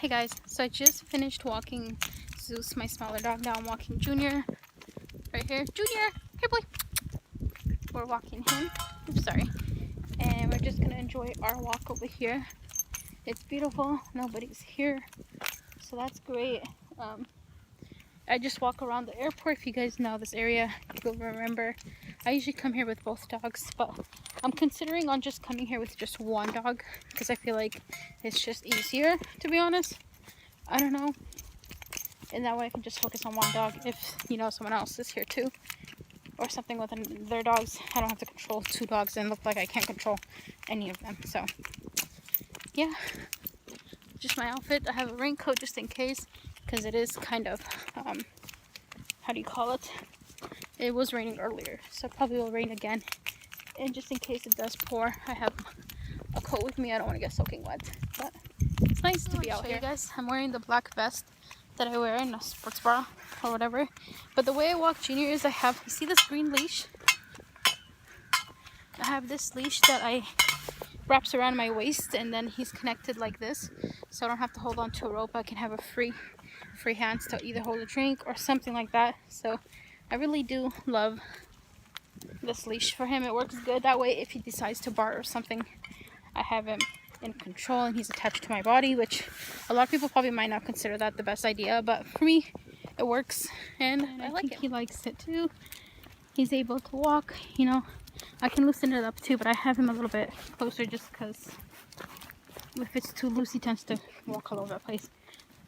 Hey guys, so I just finished walking Zeus, my smaller dog. Now I'm walking Junior right here. Junior, hey boy. We're walking him. Oops, sorry. And we're just gonna enjoy our walk over here. It's beautiful. Nobody's here, so that's great. I just walk around the airport. If you guys know this area, you'll remember. I usually come here with both dogs, but I'm considering on just coming here with just one dog because I feel like it's just easier, to be honest. I don't know. And that way I can just focus on one dog if, you know, someone else is here too. Or something with their dogs. I don't have to control two dogs and look like I can't control any of them. So, yeah. Just my outfit. I have a raincoat just in case because it is kind of, how do you call it? It was raining earlier, so it probably will rain again. And just in case it does pour, I have a coat with me. I don't want to get soaking wet, but it's nice to be out here. Guys, I'm wearing the black vest that I wear in a sports bra or whatever. But the way I walk Junior is I have, you see this green leash? I have this leash that I wraps around my waist, and then he's connected like this, so I don't have to hold on to a rope. I can have a free hands to either hold a drink or something like that. So I really do love this leash for him. It works good that way. If he decides to bark or something, I have him in control and he's attached to my body, which a lot of people probably might not consider that the best idea, but for me it works, and I like it. He likes it too. He's able to walk, you know. I can loosen it up too, but I have him a little bit closer just because if it's too loose he tends to walk all over the place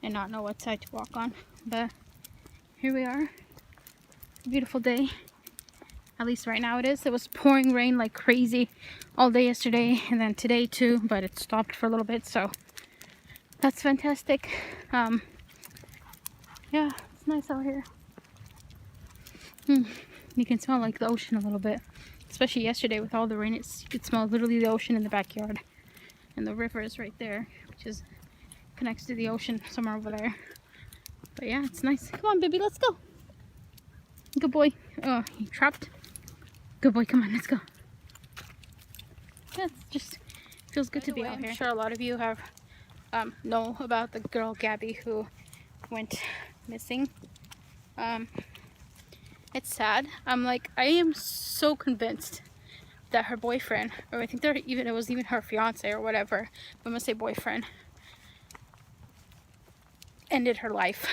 and not know what side to walk on. But here we are. Beautiful day. At least right now it is. It was pouring rain like crazy all day yesterday and then today too, but it stopped for a little bit, so that's fantastic. Yeah, it's nice out here. You can smell like the ocean a little bit, especially yesterday with all the rain. You could smell literally the ocean in the backyard, and the river is right there, which is connects to the ocean somewhere over there. But yeah, it's nice. Come on, baby, let's go. Good boy. Oh, he trapped. Good boy, come on, let's go. Yeah, it just feels good to be out here. I'm sure a lot of you have know about the girl Gabby who went missing. It's sad. I am so convinced that her boyfriend, or I think it was even her fiance or whatever, I'm gonna say boyfriend, ended her life.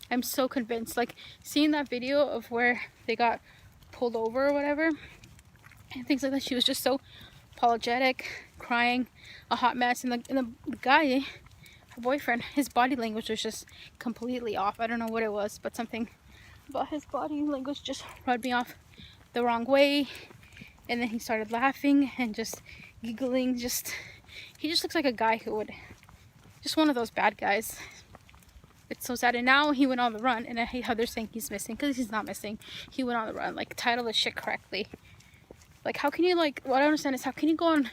I'm so convinced. Like, seeing that video of where they got pulled over or whatever and things like that, she was just so apologetic, crying, a hot mess, and the guy, her boyfriend, his body language was just completely off. I don't know what it was, but something about his body language just rubbed me off the wrong way. And then he started laughing and just giggling. He just looks like a guy who would, just one of those bad guys. It's so sad. And now he went on the run, and I hate how they're saying he's missing, because he's not missing. He went on the run. Like, title the shit correctly. Like, how can you, like, what I don't understand is how can you go on,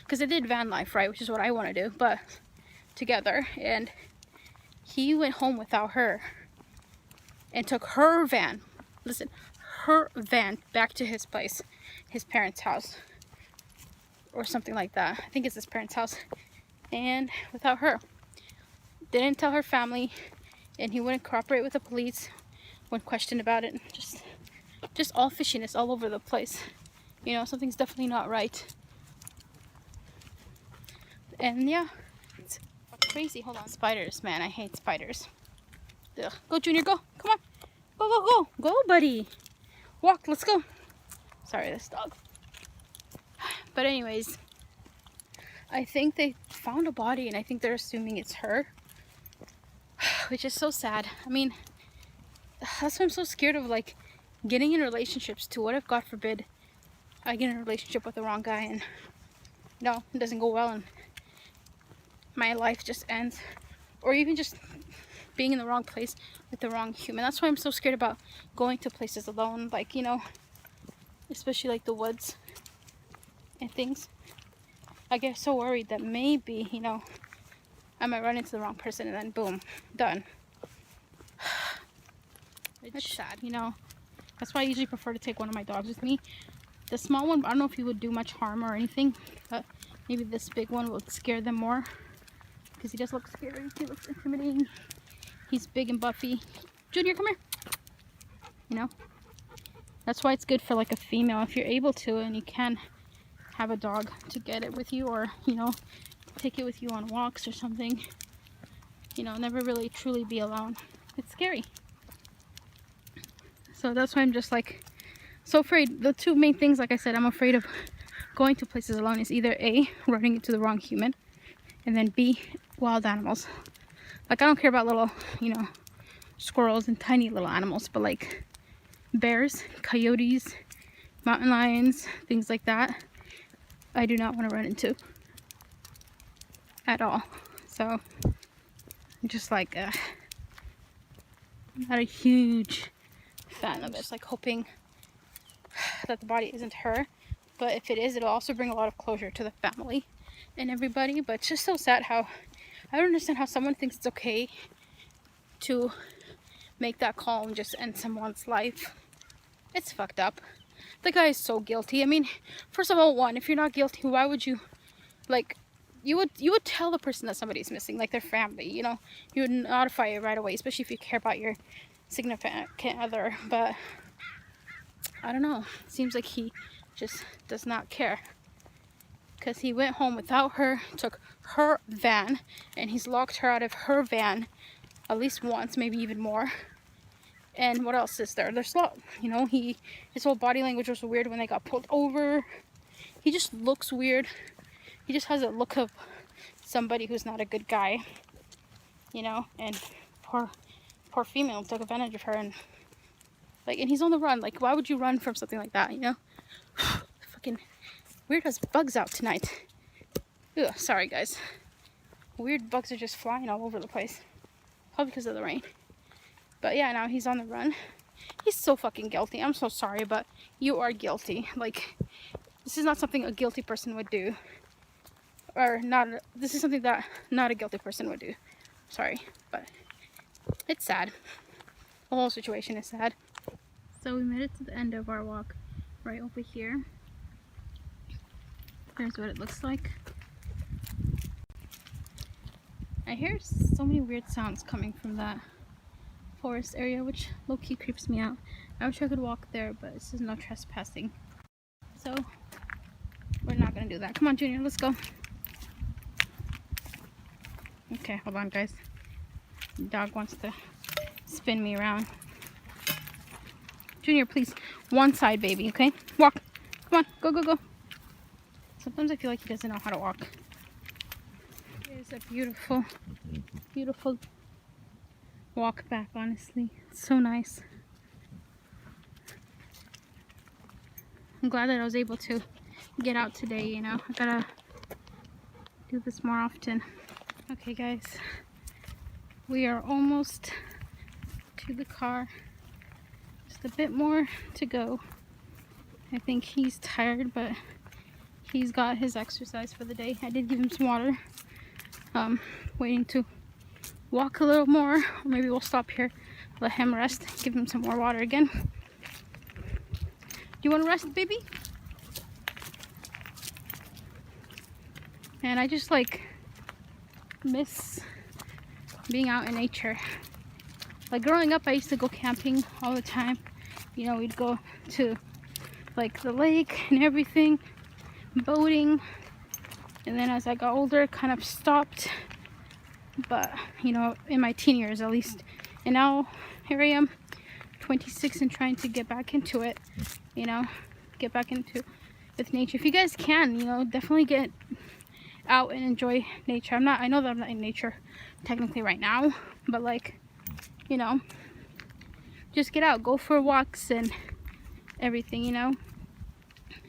because they did van life, right, which is what I want to do, but together, and he went home without her and took her van, listen, her van back to his place, his parents' house or something like that. I think it's his parents' house, and without her. Didn't tell her family, and he wouldn't cooperate with the police when questioned about it. Just all fishiness all over the place. You know, something's definitely not right. And yeah, it's crazy. Hold on. Spiders, man, I hate spiders. Ugh. Go, Junior, go. Come on. Go, go, go. Go, buddy. Walk, let's go. Sorry, this dog. But anyways, I think they found a body, and I think they're assuming it's her, which is so sad. I mean, that's why I'm so scared of, like, getting in relationships too. What if, God forbid, I get in a relationship with the wrong guy and, no, it doesn't go well and my life just ends, or even just being in the wrong place with the wrong human. That's why I'm so scared about going to places alone, like, you know, especially like the woods and things. I get so worried that maybe, you know, I might run into the wrong person and then boom, done. It's sad, you know. That's why I usually prefer to take one of my dogs with me. The small one, I don't know if he would do much harm or anything, but maybe this big one would scare them more. because he does look scary. He looks intimidating. He's big and buffy. Junior, come here. You know? That's why it's good for like a female if you're able to and you can have a dog to get it with you, or, you know, take it with you on walks or something. You know, never really truly be alone. It's scary. So that's why I'm just like so afraid. The two main things, like I said, I'm afraid of going to places alone is either A, running into the wrong human, and then B, wild animals. Like, I don't care about little, you know, squirrels and tiny little animals, but like bears, coyotes, mountain lions, things like that, I do not want to run into at all. So I'm just like I'm not a huge fan of it. It's like hoping that the body isn't her, but if it is, it'll also bring a lot of closure to the family and everybody. But it's just so sad how I don't understand how someone thinks it's okay to make that call and just end someone's life. It's fucked up. The guy is so guilty. I mean, first of all, one, if you're not guilty, why would you, like, you would tell the person that somebody's missing, like their family, you know, you would notify it right away, especially if you care about your significant other. But I don't know, it seems like he just does not care, because he went home without her, took her van, and he's locked her out of her van at least once, maybe even more. And what else is there? There's a lot, you know. His whole body language was weird when they got pulled over. He just looks weird. He just has a look of somebody who's not a good guy, you know. And poor female took advantage of her, and like, and he's on the run. Like, why would you run from something like that, you know? Fucking weird as bugs out tonight. Ugh, sorry guys. Weird bugs are just flying all over the place, probably because of the rain. But yeah, now he's on the run. He's so fucking guilty. I'm so sorry, but you are guilty. Like, this is not something a guilty person would do. Or not, this is something that not a guilty person would do. Sorry, but it's sad. The whole situation is sad. So we made it to the end of our walk right over here. Here's what it looks like. I hear so many weird sounds coming from that forest area, which low-key creeps me out. I wish I could walk there, but this is no trespassing, so we're not gonna do that. Come on, Junior, let's go. Okay, hold on guys, the dog wants to spin me around. Junior, please, one side, baby. Okay, walk, come on, go go go. Sometimes I feel like he doesn't know how to walk. It is a beautiful walk back, honestly. It's so nice. I'm glad that I was able to get out today, you know. I gotta do this more often. Okay guys, we are almost to the car. Just a bit more to go. I think he's tired, but he's got his exercise for the day. I did give him some water. Waiting to walk a little more, or maybe we'll stop here, let him rest, give him some more water again. Do you want to rest, baby? And I just like miss being out in nature. Like growing up, I used to go camping all the time. You know, we'd go to like the lake and everything, boating. And then as I got older, it kind of stopped. But, you know, in my teen years at least. And now, here I am, 26, and trying to get back into it. You know, get back into with nature. If you guys can, you know, definitely get out and enjoy nature. I know that I'm not in nature technically right now. But, like, you know, just get out. Go for walks and everything, you know.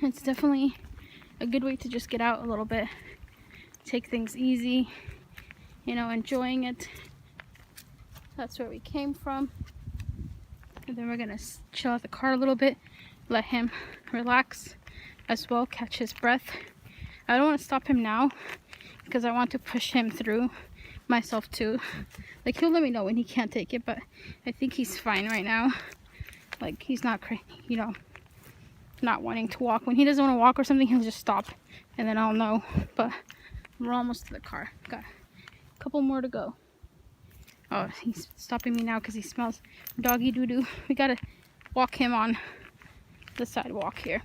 It's definitely a good way to just get out a little bit. Take things easy. You know, enjoying it. That's where we came from. And then we're gonna chill out the car a little bit, let him relax as well, catch his breath. I don't want to stop him now because I want to push him through myself too. Like, he'll let me know when he can't take it, but I think he's fine right now. Like, he's not crazy, you know, not wanting to walk. When he doesn't want to walk or something, he'll just stop, and then I'll know. But we're almost to the car. Got couple more to go. Oh, he's stopping me now because he smells doggy doo-doo. We gotta walk him on the sidewalk here.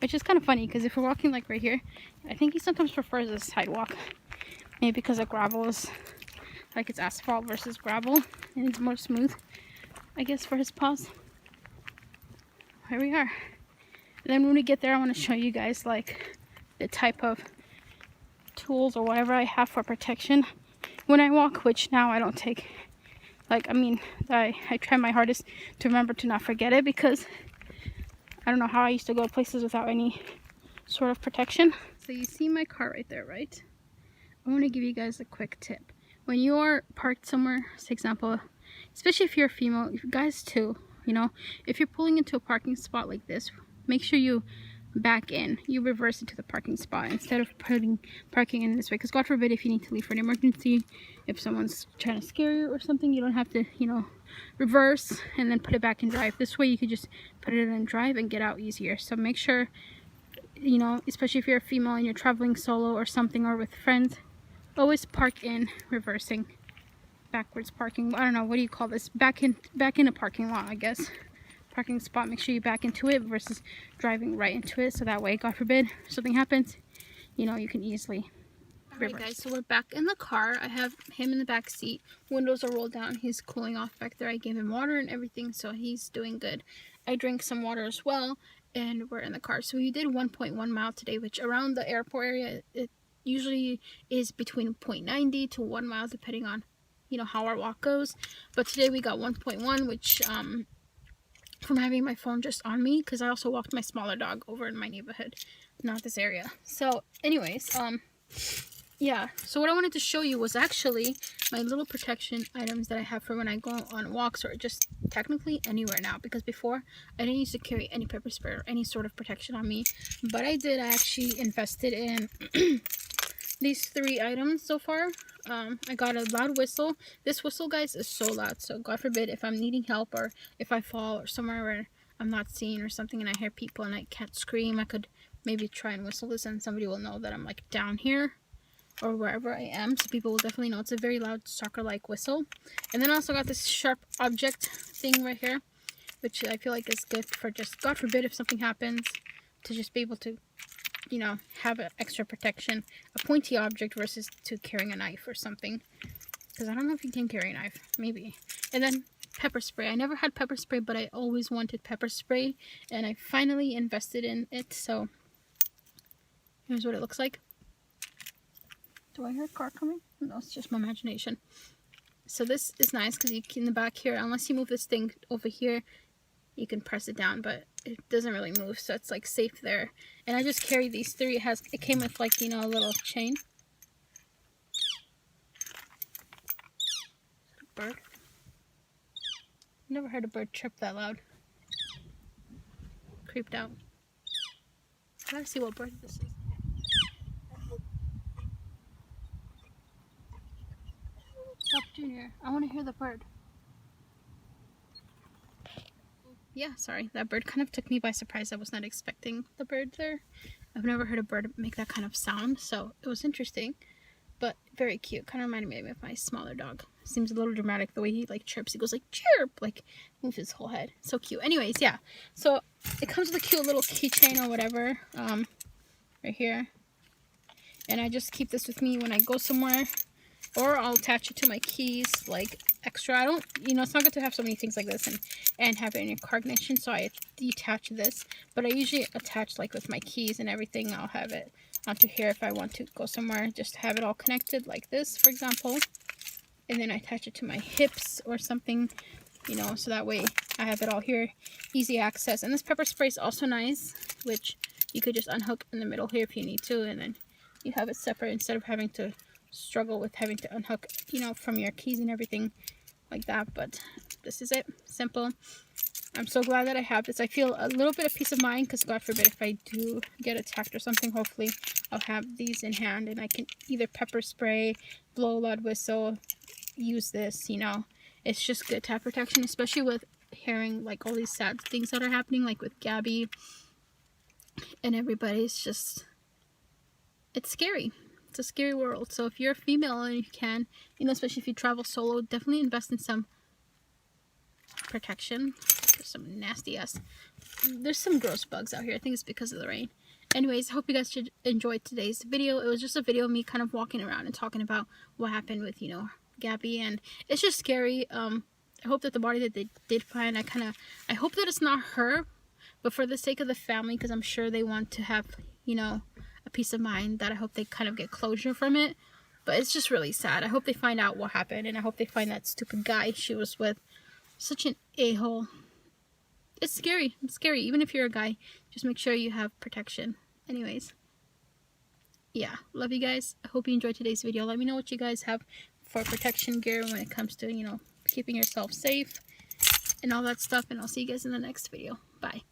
Which is kind of funny because if we're walking like right here, I think he sometimes prefers the sidewalk. Maybe because the gravel is like it's asphalt versus gravel and it's more smooth, I guess, for his paws. Here we are. And then when we get there, I want to show you guys like the type of tools or whatever I have for protection when I walk, which now I don't take. Like, I mean, I try my hardest to remember to not forget it because I don't know how I used to go places without any sort of protection. So you see my car right there, right? I want to give you guys a quick tip. When you are parked somewhere, for example, especially if you're a female, guys too, you know, if you're pulling into a parking spot like this, make sure you back in. You reverse into the parking spot instead of parking in this way. Because God forbid if you need to leave for an emergency, if someone's trying to scare you or something, you don't have to, you know, reverse and then put it back in drive. This way you could just put it in drive and get out easier. So make sure, you know, especially if you're a female and you're traveling solo or something or with friends, always park in reversing. Backwards parking, I don't know, what do you call this? Back in a parking lot, I guess. Parking spot, make sure you back into it versus driving right into it, so that way, God forbid, something happens, you know, you can easily reverse. Alright guys, so we're back in the car. I have him in the back seat. Windows are rolled down. He's cooling off back there. I gave him water and everything, so he's doing good. I drank some water as well, and we're in the car. So we did 1.1 mile today, which around the airport area, it usually is between 0.90 to 1 mile, depending on, you know, how our walk goes. But today we got 1.1, which from having my phone just on me, because I also walked my smaller dog over in my neighborhood, not this area. So anyways, yeah, so what I wanted to show you was actually my little protection items that I have for when I go on walks or just technically anywhere now, because before I didn't used to carry any pepper spray or any sort of protection on me, but I did. I actually invested in these 3 items so far. I got a loud whistle. This whistle, guys, is so loud, so God forbid if I'm needing help or if I fall or somewhere where I'm not seen or something and I hear people and I can't scream, I could maybe try and whistle this and somebody will know that I'm like down here or wherever I am, so people will definitely know. It's a very loud stalker-like whistle. And then I also got this sharp object thing right here, which I feel like is good for just, God forbid if something happens, to just be able to, you know, have an extra protection. A pointy object versus to carrying a knife or something, because I don't know if you can carry a knife, maybe. And then pepper spray. I never had pepper spray, but I always wanted pepper spray, and I finally invested in it. So here's what it looks like. Do I hear a car coming? No, it's just my imagination. So this is nice because you can, in the back here, unless you move this thing over here, you can press it down, but it doesn't really move, so it's like safe there. And I just carry these 3. It came with, like, you know, a little chain. Bird. Never heard a bird chirp that loud. Creeped out. I gotta see what bird this is. Stop, Junior. I want to hear the bird. Yeah, sorry, that bird kind of took me by surprise. I was not expecting the bird there. I've never heard a bird make that kind of sound, so it was interesting, but very cute. Kind of reminded me of my smaller dog. Seems a little dramatic the way he like chirps. He goes like chirp, like moves his whole head. So cute. Anyways, yeah. So it comes with a cute little keychain or whatever, right here. And I just keep this with me when I go somewhere. Or I'll attach it to my keys, like extra. I don't, you know, it's not good to have so many things like this and have it in your car ignition, so I detach this. But I usually attach, like with my keys and everything, I'll have it onto here if I want to go somewhere. Just have it all connected like this, for example. And then I attach it to my hips or something, you know, so that way I have it all here, easy access. And this pepper spray is also nice, which you could just unhook in the middle here if you need to, and then you have it separate instead of having to struggle with having to unhook, you know, from your keys and everything like that. But this is it, simple. I'm so glad that I have this. I feel a little bit of peace of mind because God forbid if I do get attacked or something, hopefully I'll have these in hand and I can either pepper spray, blow a loud whistle, use this, you know. It's just good to have protection, especially with hearing like all these sad things that are happening, like with Gabby and everybody. It's just, it's scary. It's a scary world. So if you're a female and you can, you know, especially if you travel solo, definitely invest in some protection. There's some nasty ass. There's some gross bugs out here. I think it's because of the rain. Anyways, I hope you guys should enjoy today's video. It was just a video of me kind of walking around and talking about what happened with, you know, Gabby, and it's just scary. I hope that the body that they did find, I hope that it's not her, but for the sake of the family, because I'm sure they want to have, you know, a peace of mind, that I hope they kind of get closure from it. But it's just really sad. I hope they find out what happened, and I hope they find that stupid guy she was with. Such an a-hole. It's scary. It's scary. Even if you're a guy, just make sure you have protection. Anyways, yeah, love you guys. I hope you enjoyed today's video. Let me know what you guys have for protection gear when it comes to, you know, keeping yourself safe and all that stuff. And I'll see you guys in the next video. Bye.